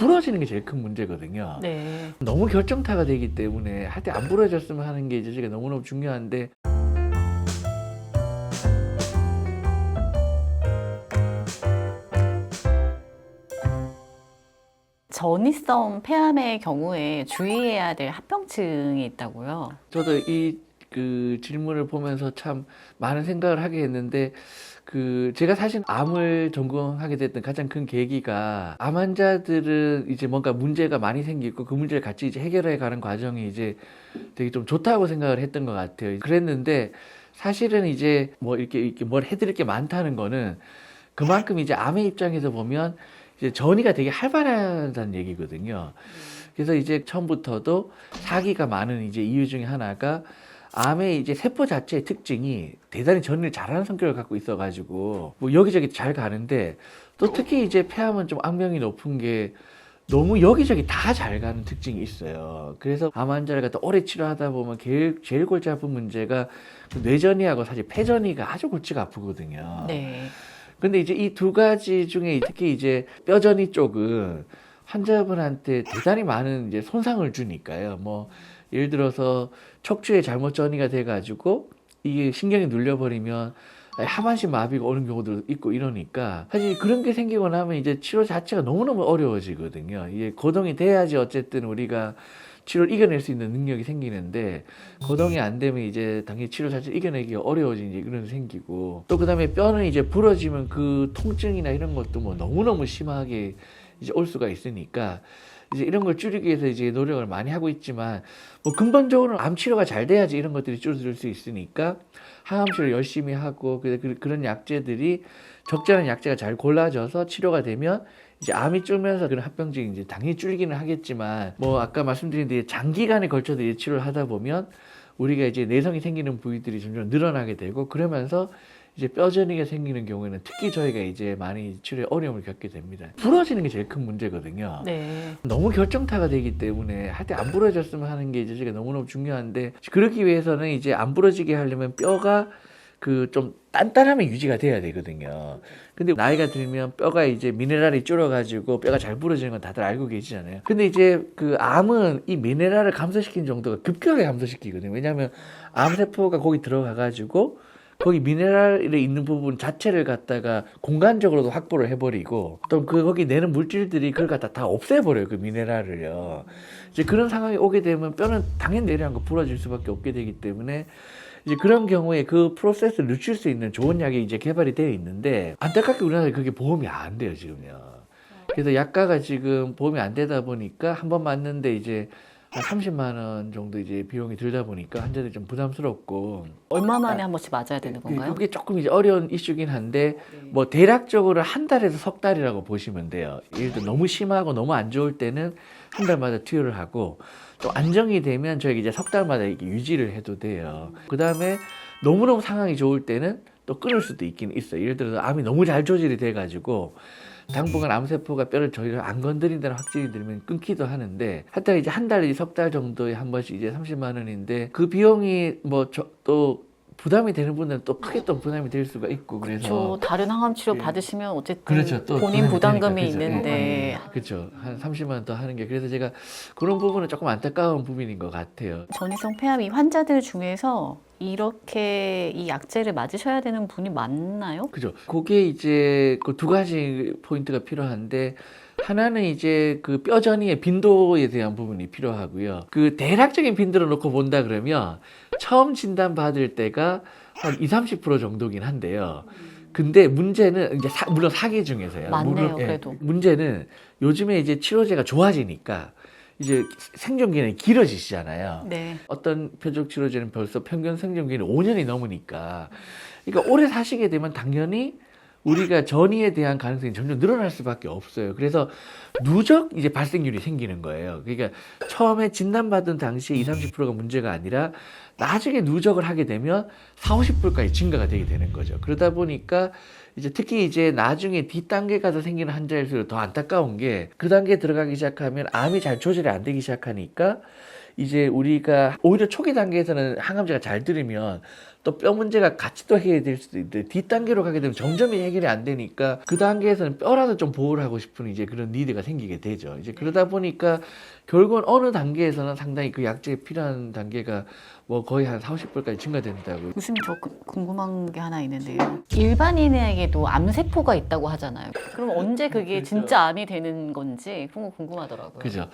부러지는 게 제일 큰 문제거든요. 네. 너무 결정타가 되기 때문에 할 때 안 부러졌으면 하는 게 이제 제가 너무너무 중요한데, 전이성 폐암의 경우에 주의해야 될 합병증이 있다고요? 저도 이 질문을 보면서 참 많은 생각을 하게 했는데, 제가 사실 암을 전공하게 됐던 가장 큰 계기가, 암 환자들은 이제 뭔가 문제가 많이 생기고 그 문제를 같이 이제 해결해 가는 과정이 이제 되게 좀 좋다고 생각을 했던 것 같아요. 그랬는데 사실은 이제 뭐 이렇게 뭘 해드릴 게 많다는 거는 그만큼 이제 암의 입장에서 보면 이제 전이가 되게 활발하다는 얘기거든요. 그래서 이제 처음부터도 사기가 많은 이제 이유 중에 하나가, 암의 이제 세포 자체의 특징이 대단히 전이를 잘하는 성격을 갖고 있어가지고 뭐 여기저기 잘 가는데, 또 특히 이제 폐암은 좀 악명이 높은 게 너무 여기저기 다 잘 가는 특징이 있어요. 그래서 암 환자를 갖다 오래 치료하다 보면 제일 골치 아픈 문제가 뇌전이하고 사실 폐전이가 아주 골치가 아프거든요. 네. 근데 이제 이 두 가지 중에 특히 이제 뼈전이 쪽은 환자분한테 대단히 많은 이제 손상을 주니까요. 뭐 예를 들어서 척추에 잘못 전이가 돼가지고 이게 신경이 눌려버리면 하반신 마비가 오는 경우도 있고 이러니까, 사실 그런 게 생기고 나면 이제 치료 자체가 너무너무 어려워지거든요. 이게 거동이 돼야지 어쨌든 우리가 치료를 이겨낼 수 있는 능력이 생기는데, 거동이 안 되면 이제 당연히 치료 자체를 이겨내기가 어려워진 이제 그런 게 생기고, 또 그다음에 뼈는 이제 부러지면 그 통증이나 이런 것도 뭐 너무너무 심하게 이제 올 수가 있으니까, 이제 이런 걸 줄이기 위해서 이제 노력을 많이 하고 있지만, 뭐 근본적으로는 암 치료가 잘 돼야지 이런 것들이 줄어들 수 있으니까 항암 치료 열심히 하고, 그런 약제들이 적절한 약제가 잘 골라져서 치료가 되면 이제 암이 줄면서 그런 합병증이 이제 당연히 줄기는 하겠지만, 뭐 아까 말씀드린 대로 장기간에 걸쳐서 이제 치료를 하다 보면 우리가 이제 내성이 생기는 부위들이 점점 늘어나게 되고, 그러면서 이제 뼈전이가 생기는 경우에는 특히 저희가 이제 많이 치료에 어려움을 겪게 됩니다. 부러지는 게 제일 큰 문제거든요. 네. 너무 결정타가 되기 때문에 할 때 안 부러졌으면 하는 게 이제 제가 너무너무 중요한데, 그러기 위해서는 이제 안 부러지게 하려면 뼈가 좀 단단함이 유지가 돼야 되거든요. 근데 나이가 들면 뼈가 이제 미네랄이 줄어가지고 뼈가 잘 부러지는 건 다들 알고 계시잖아요. 근데 이제 암은 이 미네랄을 감소시키는 정도가 급격하게 감소시키거든요. 왜냐하면 암세포가 거기 들어가가지고 거기 미네랄이 있는 부분 자체를 갖다가 공간적으로도 확보를 해버리고, 또 거기 내는 물질들이 그걸 갖다 다 없애버려요, 그 미네랄을요. 이제 그런 상황이 오게 되면 뼈는 당연히 내려앉고 부러질 수밖에 없게 되기 때문에, 이제 그런 경우에 그 프로세스를 늦출 수 있는 좋은 약이 이제 개발이 되어 있는데, 안타깝게 우리나라에 그게 보험이 안 돼요, 지금요. 그래서 약가가 지금 보험이 안 되다 보니까 한 번 맞는데 이제 한 30만 원 정도 이제 비용이 들다 보니까 환자들이 좀 부담스럽고. 얼마 만에 한 번씩 맞아야 되는 건가요? 그게 조금 이제 어려운 이슈긴 한데, 뭐 대략적으로 한 달에서 석 달이라고 보시면 돼요. 예를 들어 너무 심하고 너무 안 좋을 때는 한 달마다 투여를 하고, 또 안정이 되면 저희가 이제 석 달마다 이렇게 유지를 해도 돼요. 그 다음에 너무너무 상황이 좋을 때는 또 끊을 수도 있긴 있어요. 예를 들어서 암이 너무 잘 조절이 돼가지고 당분간 암세포가 뼈를 저희를 안 건드린다는 확진이 들면 끊기도 하는데, 하여튼 이제 한 달, 석 달 정도에 한 번씩 이제 30만 원인데, 그 비용이 또 부담이 되는 분들은 또 크게 또 부담이 될 수가 있고, 그래서. 그렇죠. 다른 항암 치료 예. 받으시면 어쨌든 그렇죠. 또 본인 부담금이 되니까, 그렇죠. 있는데. 그렇죠. 한 30만 원 더 하는 게, 그래서 제가 그런 부분은 조금 안타까운 부분인 것 같아요. 전이성 폐암 이 환자들 중에서 이렇게 이 약제를 맞으셔야 되는 분이 많나요? 그죠. 그게 이제 그 두 가지 포인트가 필요한데, 하나는 이제 그 뼈전이의 빈도에 대한 부분이 필요하고요. 그 대략적인 빈도를 놓고 본다 그러면 처음 진단 받을 때가 한 20-30% 정도긴 한데요. 근데 문제는 이제 물론 사기 중에서요. 많네요, 물론, 그래도. 문제는 요즘에 이제 치료제가 좋아지니까 이제 생존 기간이 길어지시잖아요. 네. 어떤 표적 치료제는 벌써 평균 생존 기간이 5년이 넘으니까, 그러니까 오래 사시게 되면 당연히 우리가 전이에 대한 가능성이 점점 늘어날 수밖에 없어요. 그래서 누적 이제 발생률이 생기는 거예요. 그러니까 처음에 진단받은 당시에 20-30%가 문제가 아니라 나중에 누적을 하게 되면 40-50%까지 증가가 되게 되는 거죠. 그러다 보니까 이제 특히 이제 나중에 뒷단계 가서 생기는 환자일수록 더 안타까운 게, 그 단계에 들어가기 시작하면 암이 잘 조절이 안 되기 시작하니까 이제 우리가 오히려 초기 단계에서는 항암제가 잘 들으면 또 뼈 문제가 같이 또 해결될 수도 있는데 뒷단계로 가게 되면 점점 해결이 안 되니까 그 단계에서는 뼈라도 좀 보호를 하고 싶은 이제 그런 니드가 생기게 되죠. 이제 그러다 보니까 결국은 어느 단계에서는 상당히 그 약제에 필요한 단계가 뭐 거의 한 40%까지 증가된다고. 교수님 저 궁금한 게 하나 있는데요. 일반인에게도 암세포가 있다고 하잖아요. 그럼 언제 그게 그렇죠. 진짜 암이 되는 건지 그런 거 궁금하더라고요. 그죠.